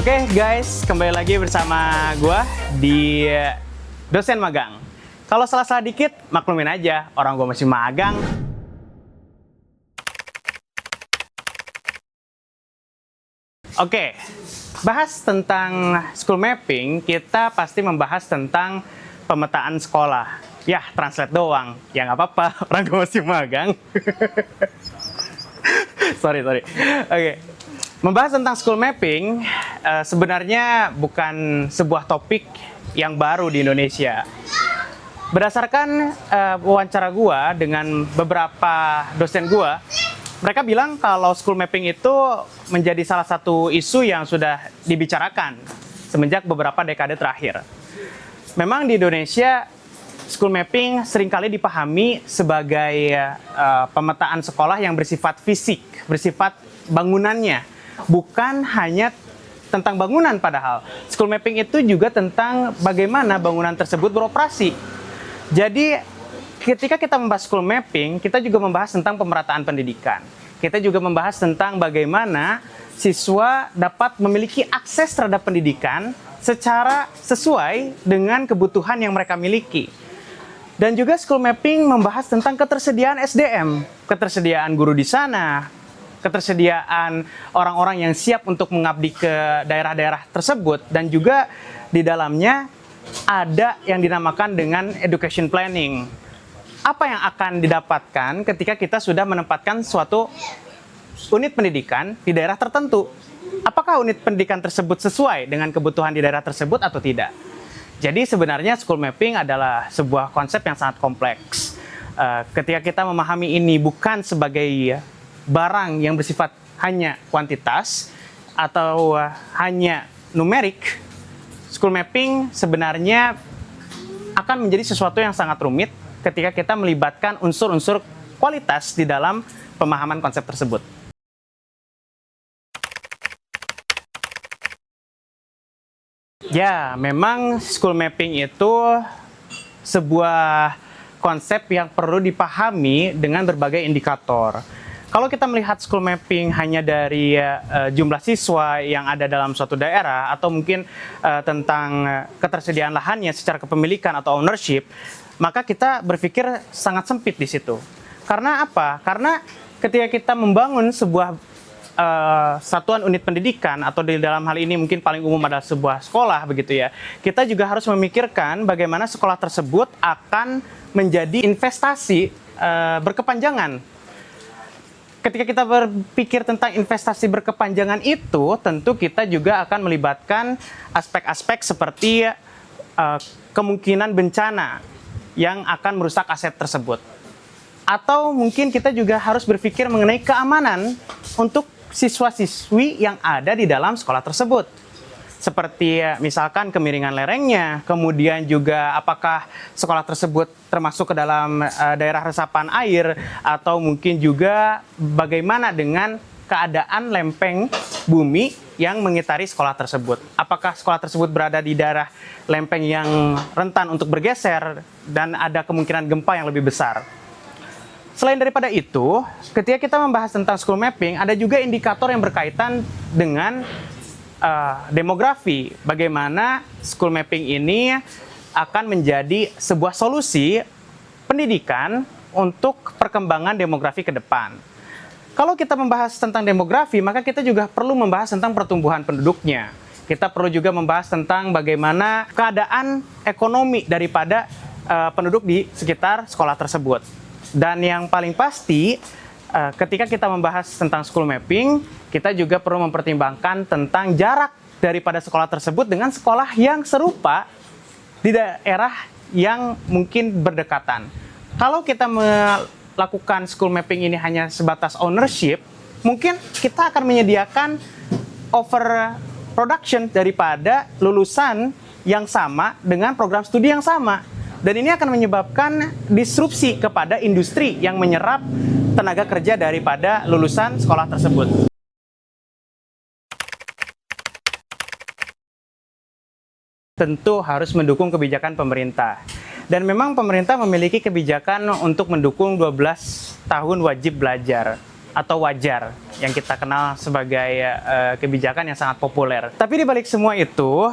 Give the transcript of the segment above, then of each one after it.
Oke guys, kembali lagi bersama gua di Dosen Magang. Kalau salah-salah dikit, maklumin aja, orang gua masih magang. Oke, bahas tentang school mapping, kita pasti membahas tentang pemetaan sekolah. Ya, translate doang. Ya nggak apa-apa, orang gua masih magang. sorry. Oke. Membahas tentang school mapping sebenarnya bukan sebuah topik yang baru di Indonesia. Berdasarkan wawancara gua dengan beberapa dosen gua, mereka bilang kalau school mapping itu menjadi salah satu isu yang sudah dibicarakan semenjak beberapa dekade terakhir. Memang di Indonesia school mapping seringkali dipahami sebagai pemetaan sekolah yang bersifat fisik, bersifat bangunannya. Bukan hanya tentang bangunan padahal. School mapping itu juga tentang bagaimana bangunan tersebut beroperasi. Jadi ketika kita membahas school mapping, kita juga membahas tentang pemerataan pendidikan. Kita juga membahas tentang bagaimana siswa dapat memiliki akses terhadap pendidikan secara sesuai dengan kebutuhan yang mereka miliki. Dan juga school mapping membahas tentang ketersediaan SDM, ketersediaan guru di sana, ketersediaan orang-orang yang siap untuk mengabdi ke daerah-daerah tersebut, dan juga di dalamnya ada yang dinamakan dengan education planning. Apa yang akan didapatkan ketika kita sudah menempatkan suatu unit pendidikan di daerah tertentu? Apakah unit pendidikan tersebut sesuai dengan kebutuhan di daerah tersebut atau tidak? Jadi sebenarnya school mapping adalah sebuah konsep yang sangat kompleks. Ketika kita memahami ini bukan sebagai barang yang bersifat hanya kuantitas atau hanya numerik, school mapping sebenarnya akan menjadi sesuatu yang sangat rumit ketika kita melibatkan unsur-unsur kualitas di dalam pemahaman konsep tersebut. Ya, memang school mapping itu sebuah konsep yang perlu dipahami dengan berbagai indikator. Kalau kita melihat school mapping hanya dari jumlah siswa yang ada dalam suatu daerah, atau mungkin tentang ketersediaan lahannya secara kepemilikan atau ownership, maka kita berpikir sangat sempit di situ. Karena apa? Karena ketika kita membangun sebuah satuan unit pendidikan, atau di dalam hal ini mungkin paling umum adalah sebuah sekolah begitu ya, kita juga harus memikirkan bagaimana sekolah tersebut akan menjadi investasi berkepanjangan. Ketika kita berpikir tentang investasi berkepanjangan itu, tentu kita juga akan melibatkan aspek-aspek seperti kemungkinan bencana yang akan merusak aset tersebut. Atau mungkin kita juga harus berpikir mengenai keamanan untuk siswa-siswi yang ada di dalam sekolah tersebut. Seperti misalkan kemiringan lerengnya, kemudian juga apakah sekolah tersebut termasuk ke dalam daerah resapan air, atau mungkin juga bagaimana dengan keadaan lempeng bumi yang mengitari sekolah tersebut. Apakah sekolah tersebut berada di daerah lempeng yang rentan untuk bergeser dan ada kemungkinan gempa yang lebih besar. Selain daripada itu, ketika kita membahas tentang school mapping, ada juga indikator yang berkaitan dengan demografi. Bagaimana school mapping ini akan menjadi sebuah solusi pendidikan untuk perkembangan demografi ke depan. Kalau kita membahas tentang demografi, maka kita juga perlu membahas tentang pertumbuhan penduduknya. Kita perlu juga membahas tentang bagaimana keadaan ekonomi daripada penduduk di sekitar sekolah tersebut. Dan yang paling pasti, ketika kita membahas tentang school mapping, kita juga perlu mempertimbangkan tentang jarak daripada sekolah tersebut dengan sekolah yang serupa di daerah yang mungkin berdekatan. Kalau kita melakukan school mapping ini hanya sebatas ownership, mungkin kita akan menyediakan overproduction daripada lulusan yang sama dengan program studi yang sama. Dan ini akan menyebabkan disrupsi kepada industri yang menyerap tenaga kerja daripada lulusan sekolah tersebut. Tentu harus mendukung kebijakan pemerintah. Dan memang pemerintah memiliki kebijakan untuk mendukung 12 tahun wajib belajar atau wajar. yang kita kenal sebagai kebijakan yang sangat populer. Tapi di balik semua itu,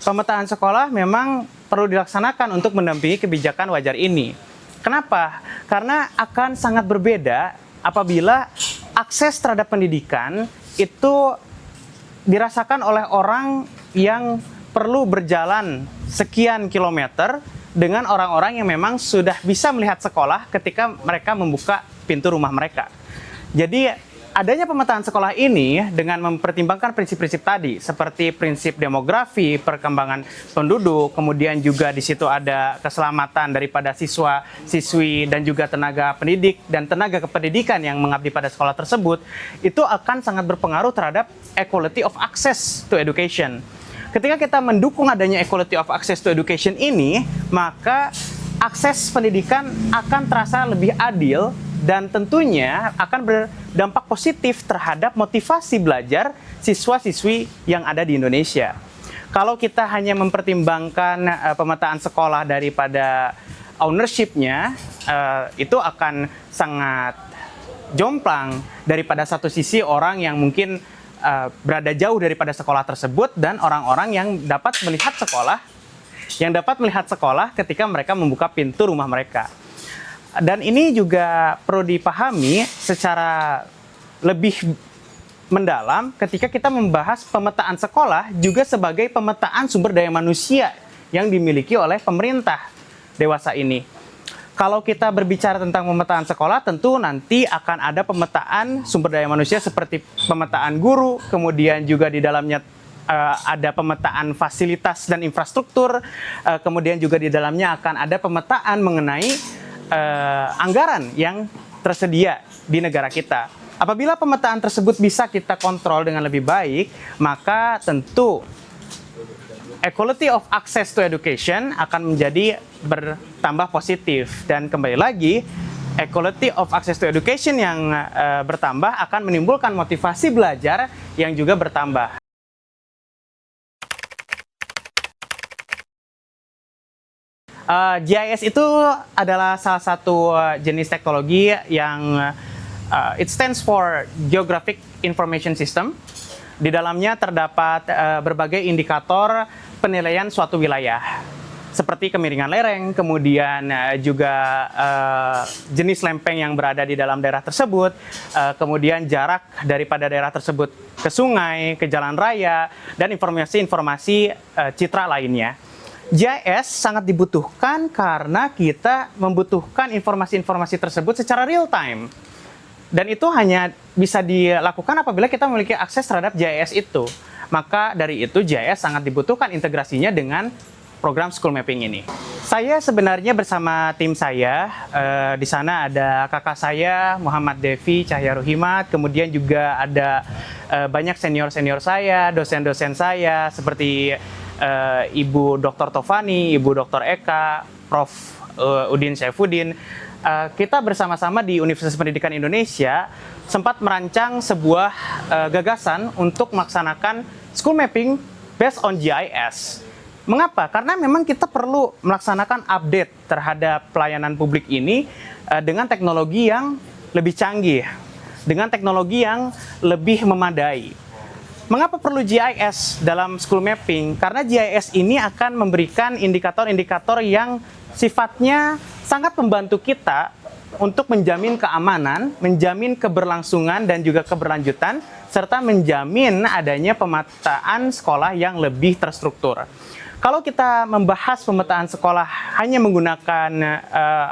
pemetaan sekolah memang perlu dilaksanakan untuk mendampingi kebijakan wajar ini. Kenapa? Karena akan sangat berbeda apabila akses terhadap pendidikan itu dirasakan oleh orang yang perlu berjalan sekian kilometer dengan orang-orang yang memang sudah bisa melihat sekolah ketika mereka membuka pintu rumah mereka. Jadi adanya pemetaan sekolah ini dengan mempertimbangkan prinsip-prinsip tadi seperti prinsip demografi, perkembangan penduduk, kemudian juga di situ ada keselamatan daripada siswa, siswi dan juga tenaga pendidik dan tenaga kependidikan yang mengabdi pada sekolah tersebut, itu akan sangat berpengaruh terhadap equality of access to education. Ketika kita mendukung adanya equality of access to education ini, maka akses pendidikan akan terasa lebih adil dan tentunya akan berdampak positif terhadap motivasi belajar siswa-siswi yang ada di Indonesia. Kalau kita hanya mempertimbangkan pemetaan sekolah daripada ownership-nya, itu akan sangat jomplang daripada satu sisi orang yang mungkin berada jauh daripada sekolah tersebut dan orang-orang yang dapat melihat sekolah ketika mereka membuka pintu rumah mereka. Dan ini juga perlu dipahami secara lebih mendalam ketika kita membahas pemetaan sekolah juga sebagai pemetaan sumber daya manusia yang dimiliki oleh pemerintah dewasa ini. Kalau kita berbicara tentang pemetaan sekolah, tentu nanti akan ada pemetaan sumber daya manusia seperti pemetaan guru, kemudian juga di dalamnya ada pemetaan fasilitas dan infrastruktur, kemudian juga di dalamnya akan ada pemetaan mengenai anggaran yang tersedia di negara kita. Apabila pemetaan tersebut bisa kita kontrol dengan lebih baik, maka tentu equality of access to education akan menjadi bertambah positif. Dan kembali lagi, equality of access to education yang bertambah akan menimbulkan motivasi belajar yang juga bertambah. GIS itu adalah salah satu jenis teknologi yang it stands for Geographic Information System. Di dalamnya terdapat berbagai indikator penilaian suatu wilayah, seperti kemiringan lereng, kemudian juga jenis lempeng yang berada di dalam daerah tersebut, kemudian jarak daripada daerah tersebut ke sungai, ke jalan raya, dan informasi-informasi citra lainnya. GIS sangat dibutuhkan karena kita membutuhkan informasi-informasi tersebut secara real time. Dan itu hanya bisa dilakukan apabila kita memiliki akses terhadap GIS itu. Maka dari itu GIS sangat dibutuhkan integrasinya dengan program school mapping ini. Saya sebenarnya bersama tim saya, di sana ada kakak saya Muhammad Devi Cahyaruhimat, kemudian juga ada banyak senior-senior saya, dosen-dosen saya seperti Ibu Dr. Tovani, Ibu Dr. Eka, Prof. Udin Saifuddin. Kita bersama-sama di Universitas Pendidikan Indonesia sempat merancang sebuah gagasan untuk melaksanakan school mapping based on GIS. Mengapa? Karena memang kita perlu melaksanakan update terhadap pelayanan publik ini dengan teknologi yang lebih canggih, dengan teknologi yang lebih memadai. Mengapa perlu GIS dalam school mapping? Karena GIS ini akan memberikan indikator-indikator yang sifatnya sangat membantu kita untuk menjamin keamanan, menjamin keberlangsungan dan juga keberlanjutan, serta menjamin adanya pemetaan sekolah yang lebih terstruktur. Kalau kita membahas pemetaan sekolah hanya menggunakan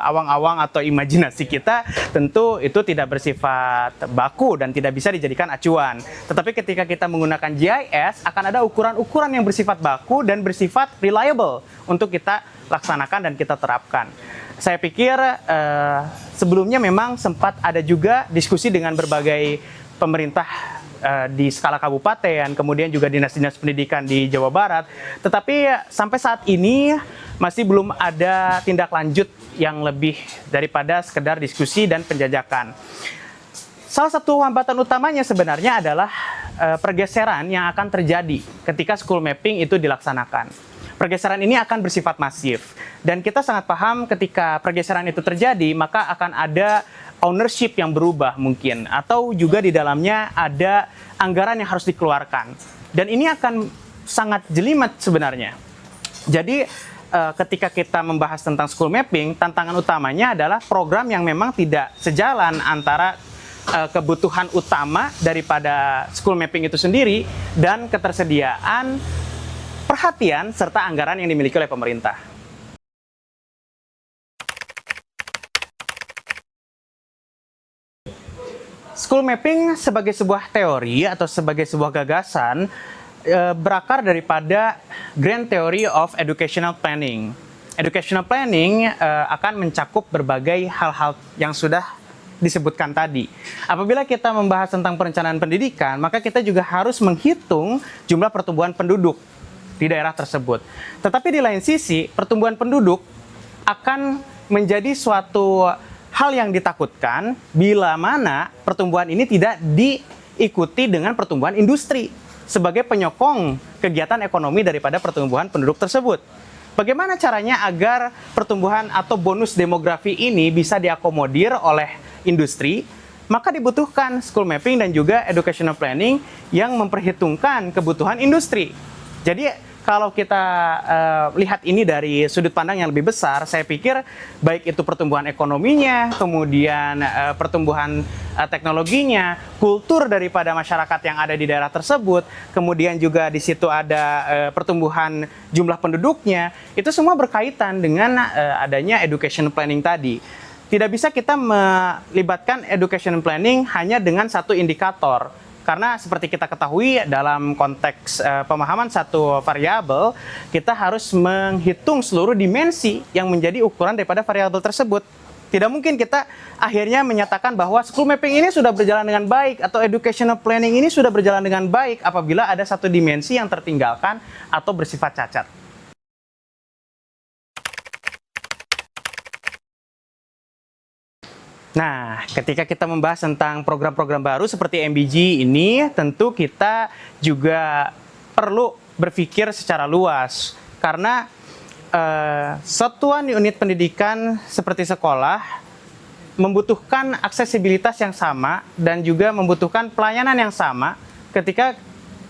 awang-awang atau imajinasi kita, tentu itu tidak bersifat baku dan tidak bisa dijadikan acuan. Tetapi ketika kita menggunakan GIS, akan ada ukuran-ukuran yang bersifat baku dan bersifat reliable untuk kita laksanakan dan kita terapkan. Saya pikir sebelumnya memang sempat ada juga diskusi dengan berbagai pemerintah di skala kabupaten, kemudian juga dinas-dinas pendidikan di Jawa Barat. Tetapi sampai saat ini masih belum ada tindak lanjut yang lebih daripada sekedar diskusi dan penjajakan. Salah satu hambatan utamanya sebenarnya adalah pergeseran yang akan terjadi ketika school mapping itu dilaksanakan. Pergeseran ini akan bersifat masif. Dan kita sangat paham ketika pergeseran itu terjadi, maka akan ada ownership yang berubah mungkin, atau juga di dalamnya ada anggaran yang harus dikeluarkan. Dan ini akan sangat jelimet sebenarnya. Jadi ketika kita membahas tentang school mapping, tantangan utamanya adalah program yang memang tidak sejalan antara kebutuhan utama daripada school mapping itu sendiri dan ketersediaan perhatian serta anggaran yang dimiliki oleh pemerintah. School mapping sebagai sebuah teori atau sebagai sebuah gagasan berakar daripada Grand Theory of Educational Planning. Educational planning akan mencakup berbagai hal-hal yang sudah disebutkan tadi. Apabila kita membahas tentang perencanaan pendidikan, maka kita juga harus menghitung jumlah pertumbuhan penduduk di daerah tersebut. Tetapi di lain sisi, pertumbuhan penduduk akan menjadi suatu hal yang ditakutkan bila mana pertumbuhan ini tidak diikuti dengan pertumbuhan industri sebagai penyokong kegiatan ekonomi daripada pertumbuhan penduduk tersebut. Bagaimana caranya agar pertumbuhan atau bonus demografi ini bisa diakomodir oleh industri? Maka dibutuhkan school mapping dan juga educational planning yang memperhitungkan kebutuhan industri. Jadi kalau kita lihat ini dari sudut pandang yang lebih besar, saya pikir baik itu pertumbuhan ekonominya, kemudian pertumbuhan teknologinya, kultur daripada masyarakat yang ada di daerah tersebut, kemudian juga di situ ada pertumbuhan jumlah penduduknya, itu semua berkaitan dengan adanya education planning tadi. Tidak bisa kita melibatkan education planning hanya dengan satu indikator. Karena seperti kita ketahui dalam konteks pemahaman satu variabel, kita harus menghitung seluruh dimensi yang menjadi ukuran daripada variabel tersebut. Tidak mungkin kita akhirnya menyatakan bahwa school mapping ini sudah berjalan dengan baik atau educational planning ini sudah berjalan dengan baik apabila ada satu dimensi yang tertinggalkan atau bersifat cacat. Nah, ketika kita membahas tentang program-program baru seperti MBG ini, tentu kita juga perlu berpikir secara luas. Karena satuan unit pendidikan seperti sekolah membutuhkan aksesibilitas yang sama dan juga membutuhkan pelayanan yang sama ketika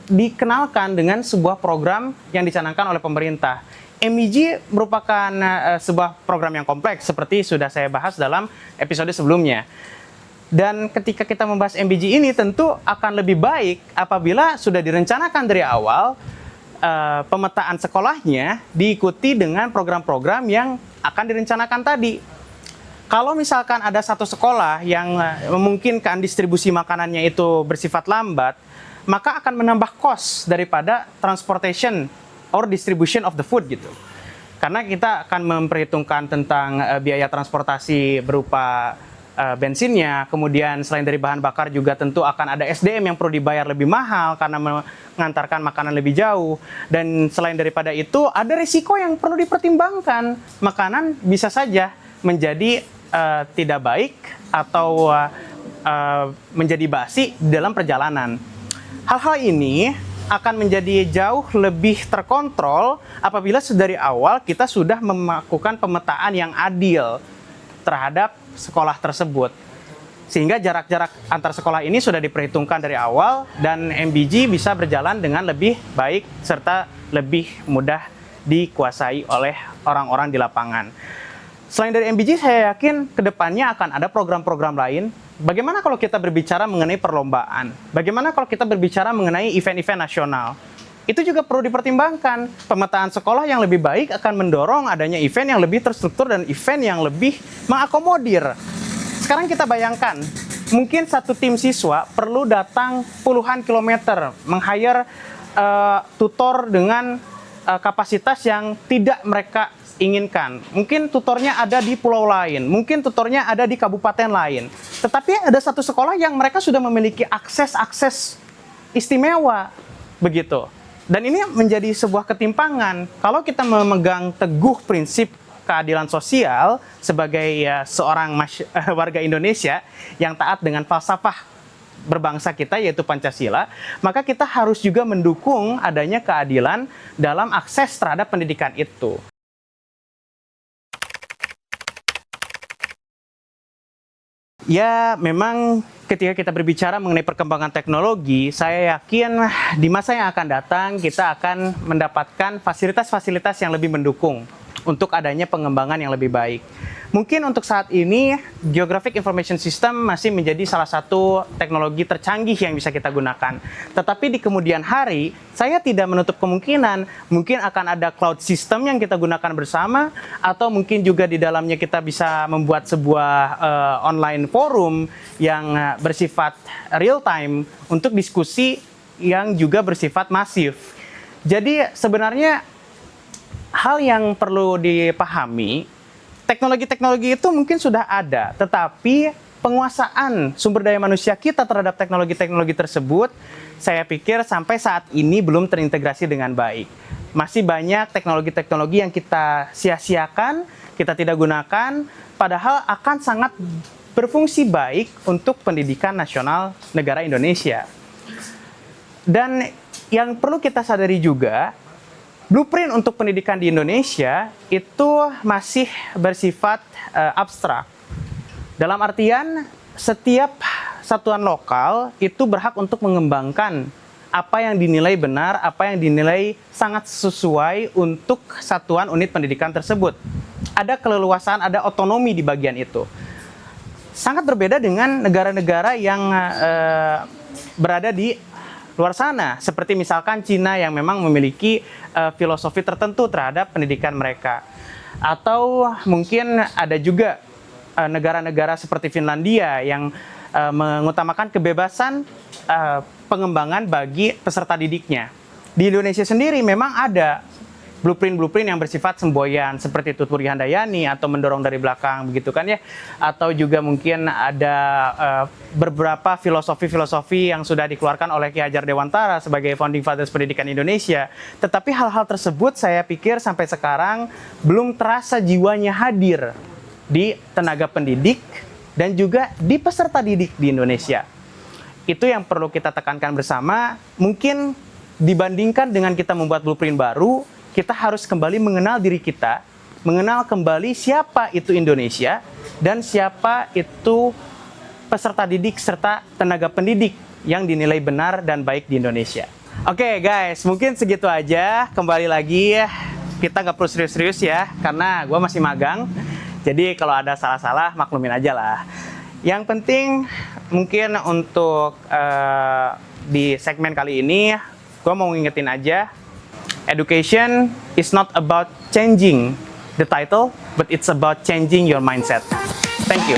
dikenalkan dengan sebuah program yang dicanangkan oleh pemerintah. MIG merupakan sebuah program yang kompleks seperti sudah saya bahas dalam episode sebelumnya. Dan ketika kita membahas MBG ini tentu akan lebih baik apabila sudah direncanakan dari awal pemetaan sekolahnya diikuti dengan program-program yang akan direncanakan tadi. Kalau misalkan ada satu sekolah yang memungkinkan distribusi makanannya itu bersifat lambat, maka akan menambah cost daripada transportation or distribution of the food gitu. Karena kita akan memperhitungkan tentang biaya transportasi berupa bensinnya, kemudian selain dari bahan bakar juga tentu akan ada SDM yang perlu dibayar lebih mahal karena mengantarkan makanan lebih jauh. Dan selain daripada itu ada risiko yang perlu dipertimbangkan. Makanan bisa saja menjadi tidak baik atau menjadi basi dalam perjalanan. Hal-hal ini akan menjadi jauh lebih terkontrol apabila dari awal kita sudah melakukan pemetaan yang adil terhadap sekolah tersebut. Sehingga jarak-jarak antar sekolah ini sudah diperhitungkan dari awal dan MBG bisa berjalan dengan lebih baik serta lebih mudah dikuasai oleh orang-orang di lapangan. Selain dari MBG, saya yakin kedepannya akan ada program-program lain. Bagaimana kalau kita berbicara mengenai perlombaan? Bagaimana kalau kita berbicara mengenai event-event nasional? Itu juga perlu dipertimbangkan. Pemetaan sekolah yang lebih baik akan mendorong adanya event yang lebih terstruktur dan event yang lebih mengakomodir. Sekarang kita bayangkan, mungkin satu tim siswa perlu datang puluhan kilometer, meng-hire tutor dengan kapasitas yang tidak mereka inginkan. Mungkin tutornya ada di pulau lain, mungkin tutornya ada di kabupaten lain. Tetapi ada satu sekolah yang mereka sudah memiliki akses istimewa, begitu. Dan ini menjadi sebuah ketimpangan. Kalau kita memegang teguh prinsip keadilan sosial sebagai seorang warga Indonesia yang taat dengan falsafah berbangsa kita yaitu Pancasila, maka kita harus juga mendukung adanya keadilan dalam akses terhadap pendidikan itu. Ya, memang ketika kita berbicara mengenai perkembangan teknologi, saya yakin di masa yang akan datang kita akan mendapatkan fasilitas-fasilitas yang lebih mendukung untuk adanya pengembangan yang lebih baik. Mungkin untuk saat ini, Geographic Information System masih menjadi salah satu teknologi tercanggih yang bisa kita gunakan. Tetapi di kemudian hari, saya tidak menutup kemungkinan mungkin akan ada cloud system yang kita gunakan bersama, atau mungkin juga di dalamnya kita bisa membuat sebuah online forum yang bersifat real time untuk diskusi yang juga bersifat masif. Jadi sebenarnya hal yang perlu dipahami, teknologi-teknologi itu mungkin sudah ada, tetapi penguasaan sumber daya manusia kita terhadap teknologi-teknologi tersebut, saya pikir sampai saat ini belum terintegrasi dengan baik. Masih banyak teknologi-teknologi yang kita sia-siakan, kita tidak gunakan, padahal akan sangat berfungsi baik untuk pendidikan nasional negara Indonesia. Dan yang perlu kita sadari juga, blueprint untuk pendidikan di Indonesia itu masih bersifat abstrak. Dalam artian, setiap satuan lokal itu berhak untuk mengembangkan apa yang dinilai benar, apa yang dinilai sangat sesuai untuk satuan unit pendidikan tersebut. Ada keleluasaan, ada otonomi di bagian itu. Sangat berbeda dengan negara-negara yang berada di luar sana, seperti misalkan Cina yang memang memiliki filosofi tertentu terhadap pendidikan mereka. Atau mungkin ada juga negara-negara seperti Finlandia yang mengutamakan kebebasan pengembangan bagi peserta didiknya. Di Indonesia sendiri memang ada blueprint-blueprint yang bersifat semboyan seperti Tuturi Handayani atau mendorong dari belakang begitu kan ya, atau juga mungkin ada beberapa filosofi-filosofi yang sudah dikeluarkan oleh Ki Hajar Dewantara sebagai founding fathers pendidikan Indonesia. Tetapi hal-hal tersebut saya pikir sampai sekarang belum terasa jiwanya hadir di tenaga pendidik dan juga di peserta didik di Indonesia. Itu yang perlu kita tekankan bersama. Mungkin dibandingkan dengan kita membuat blueprint baru, kita harus kembali mengenal diri kita, mengenal kembali siapa itu Indonesia, dan siapa itu peserta didik serta tenaga pendidik yang dinilai benar dan baik di Indonesia. Oke guys, mungkin segitu aja. Kembali lagi, kita nggak perlu serius-serius ya, karena gue masih magang. Jadi kalau ada salah-salah, maklumin aja lah. Yang penting, mungkin untuk di segmen kali ini, gue mau ngingetin aja, education is not about changing the title, but it's about changing your mindset. Thank you.